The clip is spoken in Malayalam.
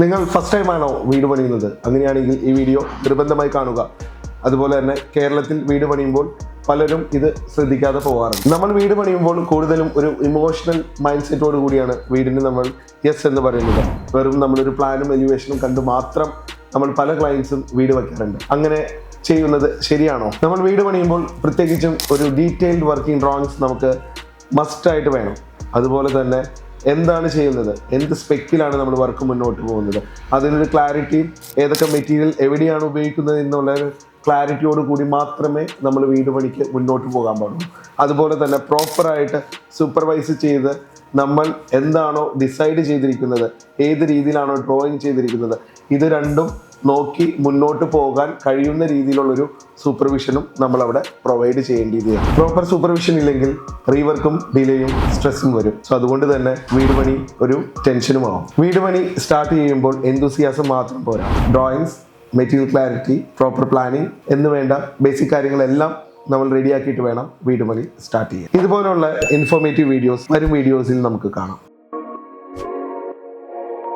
നിങ്ങൾ ഫസ്റ്റ് ടൈം ആണോ വീട് പണിയുന്നത്? അങ്ങനെയാണെങ്കിൽ ഈ വീഡിയോ നിർബന്ധമായി കാണുക. അതുപോലെ തന്നെ കേരളത്തിൽ വീട് പണിയുമ്പോൾ പലരും ഇത് ശ്രദ്ധിക്കാതെ പോകാറുണ്ട്. നമ്മൾ വീട് പണിയുമ്പോൾ കൂടുതലും ഒരു ഇമോഷണൽ മൈൻഡ് സെറ്റോട് കൂടിയാണ് വീടിന് നമ്മൾ യെസ് എന്ന് പറയുന്നത്. വെറും നമ്മളൊരു പ്ലാനും എലിവേഷനും കണ്ട് മാത്രം നമ്മൾ പല ക്ലയൻസും വീട് വയ്ക്കാറുണ്ട്. അങ്ങനെ ചെയ്യുന്നത് ശരിയാണോ? നമ്മൾ വീട് പണിയുമ്പോൾ പ്രത്യേകിച്ചും ഒരു ഡീറ്റെയിൽഡ് വർക്കിംഗ് ഡ്രോയിങ്സ് നമുക്ക് മസ്റ്റായിട്ട് വേണം. അതുപോലെ തന്നെ എന്താണ് ചെയ്യുന്നത്, എന്ത് സ്പെക്കിലാണ് നമ്മൾ വർക്ക് മുന്നോട്ട് പോകുന്നത്, അതിനൊരു ക്ലാരിറ്റി, ഏതൊക്കെ മെറ്റീരിയൽ എവിടെയാണ് ഉപയോഗിക്കുന്നത് എന്നുള്ള ക്ലാരിറ്റിയോട് കൂടി മാത്രമേ നമ്മൾ വീട് പണിക്ക് മുന്നോട്ട് പോകാൻ പാടുള്ളൂ. അതുപോലെ തന്നെ പ്രോപ്പറായിട്ട് സൂപ്പർവൈസ് ചെയ്ത് നമ്മൾ എന്താണോ ഡിസൈഡ് ചെയ്തിരിക്കുന്നത്, ഏത് രീതിയിലാണോ ഡ്രോയിങ് ചെയ്തിരിക്കുന്നത്, ഇത് രണ്ടും നോക്കി മുന്നോട്ട് പോകാൻ കഴിയുന്ന രീതിയിലുള്ളൊരു സൂപ്പർവിഷനും നമ്മളവിടെ പ്രൊവൈഡ് ചെയ്യേണ്ടതാണ്. പ്രോപ്പർ സൂപ്പർവിഷൻ ഇല്ലെങ്കിൽ റീവർക്കും ഡിലേയും സ്ട്രെസ്സും വരും. സോ അതുകൊണ്ട് തന്നെ വീട് പണി ഒരു ടെൻഷനുമാവും. വീട് പണി സ്റ്റാർട്ട് ചെയ്യുമ്പോൾ എന്തൂസിയാസം മാത്രം പോരാ. Drawings, material clarity, proper planning എന്ന് വേണ്ട ബേസിക് കാര്യങ്ങളെല്ലാം നമ്മൾ റെഡിയാക്കിയിട്ട് വേണം വീട് പണി സ്റ്റാർട്ട് ചെയ്യാൻ. ഇതുപോലുള്ള ഇൻഫോർമേറ്റീവ് വീഡിയോസ് വരും വീഡിയോസിൽ നമുക്ക് കാണാം.